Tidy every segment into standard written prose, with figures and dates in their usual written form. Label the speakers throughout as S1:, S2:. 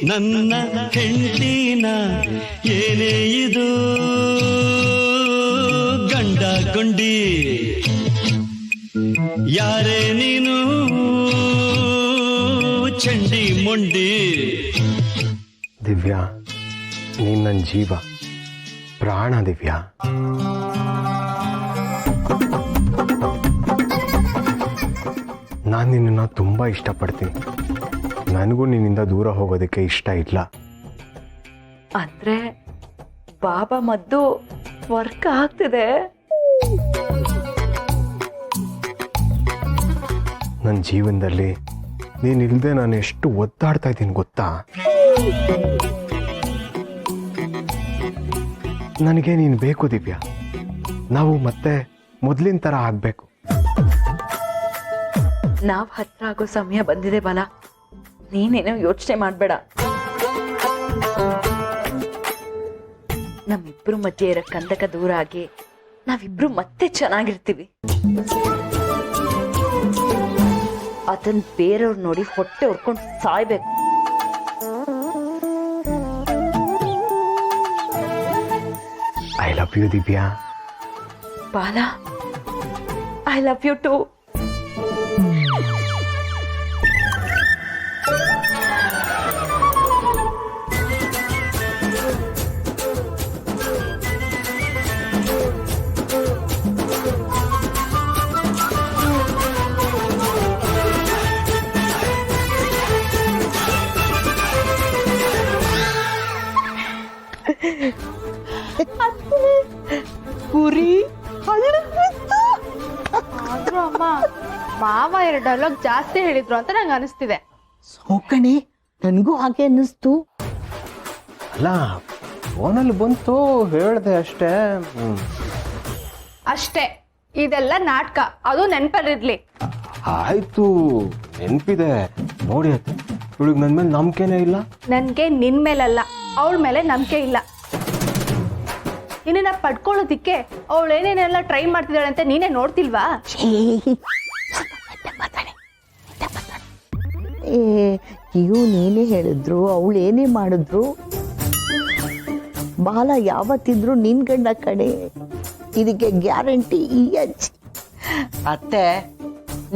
S1: ನನ್ನ ಹೆಂಡತಿನ ಏನೇ ಇದು ಗಂಡ ಗೊಂಡಿ ಯಾರೇ ನೀನು ಚಂಡಿ ಮೊಂಡಿ.
S2: ದಿವ್ಯಾ, ನೀನ್ ನನ್ನ ಜೀವ ಪ್ರಾಣ. ದಿವ್ಯಾ, ನಾನು ನಿನ್ನನ್ನು ತುಂಬ ಇಷ್ಟಪಡ್ತೀನಿ. ನನಗೂ ನಿನ್ನಿಂದ ದೂರ ಹೋಗೋದಕ್ಕೆ ಇಷ್ಟ ಇಲ್ಲ.
S3: ಅಂದ್ರೆ ಬಾಬಾ ಮದ್ದು ವರ್ಕ್ ಆಗ್ತಿದೆ.
S2: ನನ್ನ ಜೀವನದಲ್ಲಿ ನೀನಿಲ್ಲದೆ ನಾನು ಎಷ್ಟು ಒದ್ದಾಡ್ತಾ ಇದ್ದೀನಿ ಗೊತ್ತಾ? ನನಗೆ ನೀನು ಬೇಕು ದಿವ್ಯಾ. ನಾವು ಮತ್ತೆ ಮೊದಲಿನ ಥರ ಆಗಬೇಕು.
S3: ನಾವ್ ಹತ್ರ ಆಗೋ ಸಮಯ ಬಂದಿದೆ ಬಾಲ, ನೀನೇನೋ ಯೋಚನೆ ಮಾಡ್ಬೇಡ. ನಮ್ಮಿಬ್ರು ಮಧ್ಯೆ ಇರೋ ಕಂದಕ ದೂರ ಆಗಿ ನಾವಿಬ್ರು ಮತ್ತೆ ಚೆನ್ನಾಗಿರ್ತೀವಿ. ಅದನ್ನ ಬೇರೆಯವ್ರು ನೋಡಿ ಹೊಟ್ಟೆ ಹೊರ್ಕೊಂಡು ಸಾಯ್ಬೇಕು.
S2: I love you Divya.
S3: Bala, I love you to.
S4: ಕುರಿ ಆದ್ರೂ ಅಮ್ಮ ಮಾವ 2 ಡೈಲಾಗ್ ಜಾಸ್ತಿ ಹೇಳಿದ್ರು ಅಂತ ನಂಗೆ ಅನಿಸ್ತಿದೆ.
S5: ಸೋಕಣಿ, ನನಗೂ ಹಾಗೆ ಅನ್ನಿಸ್ತು.
S2: ಅಲ್ಲ, ಫೋನಲ್ಲಿ ಬಂತು ಹೇಳ್ದೆ ಅಷ್ಟೇ.
S4: ಅಷ್ಟೇ, ಇದೆಲ್ಲ ನಾಟಕ, ಅದು ನೆನ್ಪಲ್ಲಿರ್ಲಿ.
S2: ಆಯ್ತು, ನೆನಪಿದೆ. ನೋಡಿ ಇವಳಿಗೆ ನನ್ನ ಮೇಲೆ ನಂಬಿಕೆನೇ ಇಲ್ಲ.
S4: ನನ್ಗೆ ನಿನ್ ಮೇಲಲ್ಲ, ಅವಳ ಮೇಲೆ ನಂಬಿಕೆ ಇಲ್ಲ. ನಿನ್ನ ಪಡ್ಕೊಳ್ಳೋದಿಕ್ಕೆ ಅವಳು ಏನೇನೆಲ್ಲ ಟ್ರೈ ಮಾಡ್ತಿದ್ದಾಳೆ ಅಂತ ನೀನೇ ನೋಡ್ತಿಲ್ವಾ?
S5: ಇವನೇನೇ ಹೇಳಿದ್ರು, ಅವಳು ಏನೇ ಮಾಡಿದ್ರು, ಬಾಲ ಯಾವತ್ತಿದ್ರು ನಿನ್ ಗಂಡ ಕಡೆ. ಇದಕ್ಕೆ ಗ್ಯಾರಂಟಿ ಈ ಅಜ್ಜಿ.
S6: ಅತ್ತೆ,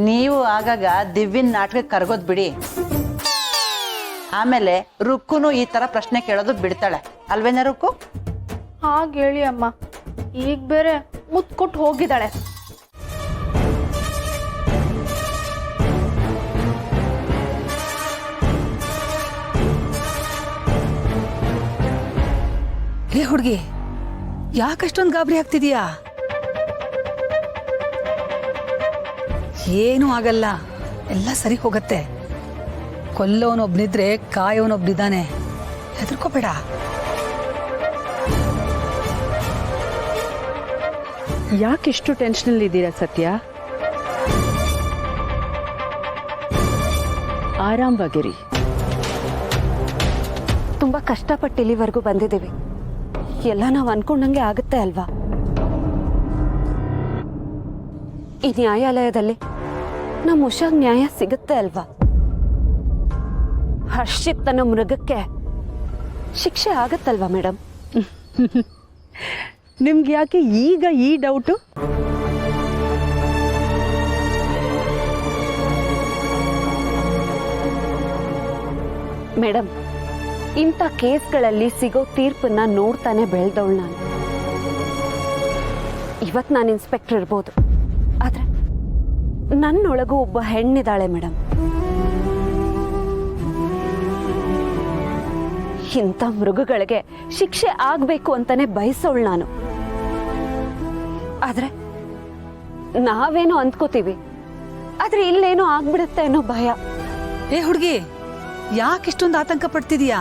S6: ನೀವು ಆಗಾಗ ದಿವ್ಯನ್ ನಾಟಕಕ್ಕೆ ಕರ್ಗೋದ್ ಬಿಡಿ. ಆಮೇಲೆ ರುಕ್ಕುನು ಈ ತರ ಪ್ರಶ್ನೆ ಕೇಳೋದು ಬಿಡ್ತಾಳೆ ಅಲ್ವೇನ ರುಕ್ಕು?
S4: ಹಾಗೆ ಹೇಳಿ ಅಮ್ಮ, ಈಗ ಬೇರೆ ಮುತ್ತು ಕೊಟ್ಟು ಹೋಗಿದ್ದಾಳೆ.
S7: ರೇ ಹುಡುಗಿ, ಯಾಕಷ್ಟೊಂದು ಗಾಬರಿ ಆಗ್ತಿದೀಯಾ? ಏನೂ ಆಗಲ್ಲ, ಎಲ್ಲ ಸರಿ ಹೋಗತ್ತೆ. ಕೊಲ್ಲೋನೊಬ್ನಿದ್ರೆ ಕಾಯೋನೊಬ್ನಿದ್ದಾನೆ, ಹೆದರ್ಕೋಬೇಡ.
S8: ಯಾಕೆಷ್ಟು ಟೆನ್ಷನಲ್ಲಿ ಇದ್ದೀರಾ ಸತ್ಯ? ಆರಾಮವಾಗಿರಿ.
S9: ತುಂಬಾ ಕಷ್ಟಪಟ್ಟು ಇಲ್ಲಿವರೆಗೂ ಬಂದಿದ್ದೀವಿ. ಎಲ್ಲ ನಾವು ಅನ್ಕೊಂಡಂಗೆ ಆಗುತ್ತೆ ಅಲ್ವಾ? ಈ ನ್ಯಾಯಾಲಯದಲ್ಲಿ ನಮ್ಮ ಉಷಾಗ್ ನ್ಯಾಯ ಸಿಗುತ್ತೆ ಅಲ್ವಾ? ಹರ್ಷಿತ್ ತನ್ನ ಮೃಗಕ್ಕೆ ಶಿಕ್ಷೆ ಆಗತ್ತಲ್ವಾ ಮೇಡಮ್?
S8: ನಿಮ್ಗೆ ಯಾಕೆ ಈಗ ಈ ಡೌಟು?
S9: ಮೇಡಮ್, ಇಂಥ ಕೇಸ್ಗಳಲ್ಲಿ ಸಿಗೋ ತೀರ್ಪನ್ನ ನೋಡ್ತಾನೆ ಬೆಳೆದವಳು ನಾನು. ಇವತ್ತು ನಾನು ಇನ್ಸ್ಪೆಕ್ಟರ್ ಇರ್ಬೋದು, ಆದ್ರೆ ನನ್ನೊಳಗೂ ಒಬ್ಬ ಹೆಣ್ಣಿದ್ದಾಳೆ ಮೇಡಮ್. ಇಂಥ ಮೃಗಗಳಿಗೆ ಶಿಕ್ಷೆ ಆಗ್ಬೇಕು ಅಂತಾನೆ ಬಯಸೋಳು ನಾನು. ಆದ್ರೆ ನಾವೇನೋ ಅಂದ್ಕೋತೀವಿ, ಆದ್ರೆ ಇಲ್ಲೇನೋ ಆಗ್ಬಿಡುತ್ತೆ ಅನ್ನೋ ಭಯ.
S7: ಏ ಹುಡುಗಿ, ಯಾಕಿಷ್ಟೊಂದು ಆತಂಕ ಪಡ್ತಿದೀಯಾ?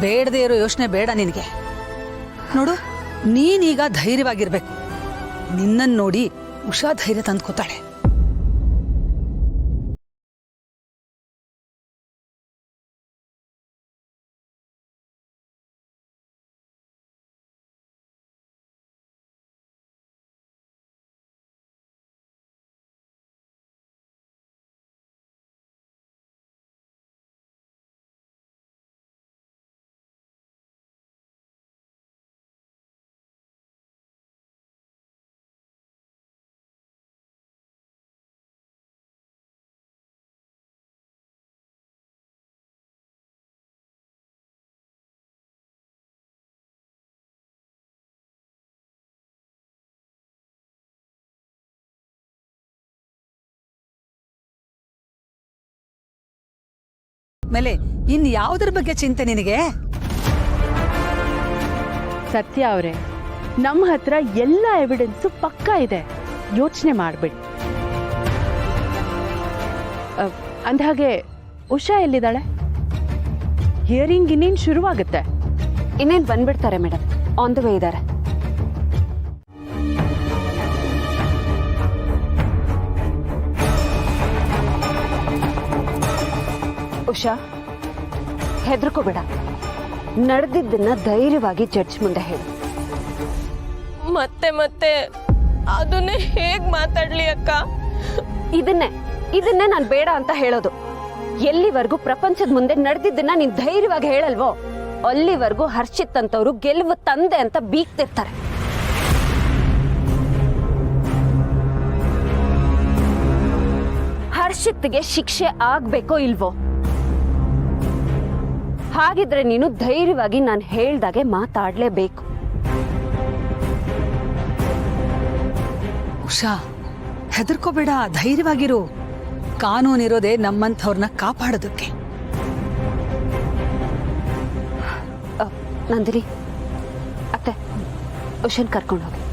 S7: ಬೇಡದೇ ಇರೋ ಯೋಚನೆ ಬೇಡ ನಿನಗೆ. ನೋಡು, ನೀನೀಗ ಧೈರ್ಯವಾಗಿರ್ಬೇಕು. ನಿನ್ನನ್ನು ನೋಡಿ ಉಷಾ ಧೈರ್ಯ ತಂದ್ಕೋತಾಳೆ. ಆದ್ಮೇಲೆ ಇನ್ ಯಾವ್ದ್ರ ಬಗ್ಗೆ ಚಿಂತೆ ನಿನಗೆ?
S8: ಸತ್ಯ ಅವರೇ, ನಮ್ಮ ಹತ್ರ ಎಲ್ಲ ಎವಿಡೆನ್ಸು ಪಕ್ಕಾ ಇದೆ, ಯೋಚನೆ ಮಾಡಬೇಡಿ. ಅಂದಹಾಗೆ ಉಷಾ ಎಲ್ಲಿದ್ದಾಳೆ? ಹಿಯರಿಂಗ್ ಇನ್ನೇನು ಶುರುವಾಗುತ್ತೆ.
S9: ಇನ್ನೇನು ಬಂದ್ಬಿಡ್ತಾರೆ ಮೇಡಮ್, ಆನ್ ದ ವೇ ಇದ್ದಾರೆ. ಉಷಾ, ಹೆದರ್ಕೋಬೇಡ. ನಡೆದಿದ್ದನ್ನ ಧೈರ್ಯವಾಗಿ ಜಡ್ಜ್ ಮುಂದೆ ಹೇಳು.
S10: ಮತ್ತೆ ಮತ್ತೆ ಅದನ್ನೇ ಹೇಗ್ ಮಾತಾಡ್ಲಿ ಅಕ್ಕ?
S9: ಇದನ್ನೇ ನಾನು ಬೇಡ ಅಂತ ಹೇಳೋದು. ಎಲ್ಲಿವರೆಗೂ ಪ್ರಪಂಚದ ಮುಂದೆ ನಡೆದಿದ್ದನ್ನ ನೀನ್ ಧೈರ್ಯವಾಗಿ ಹೇಳಲ್ವೋ ಅಲ್ಲಿವರೆಗೂ ಹರ್ಷಿತ್ ಅಂತವ್ರು ಗೆಲುವು ತಂದೆ ಅಂತ ಬೀಗ್ತಿರ್ತಾರೆ. ಹರ್ಷಿತ್ಗೆ ಶಿಕ್ಷೆ ಆಗ್ಬೇಕೋ ಇಲ್ವೋ? ಹಾಗಿದ್ರೆ ನೀನು ಧೈರ್ಯವಾಗಿ ನಾನು ಹೇಳ್ದಾಗೆ ಮಾತಾಡ್ಲೇಬೇಕು.
S7: ಉಷಾ, ಹೆದರ್ಕೋಬೇಡ, ಧೈರ್ಯವಾಗಿರು. ಕಾನೂನಿರೋದೇ ನಮ್ಮಂಥವ್ರನ್ನ ಕಾಪಾಡೋದಕ್ಕೆ.
S9: ನಂದಿನಿ ಅತ್ತೆ, ಉಷನ್ ಕರ್ಕೊಂಡು ಹೋಗಿ.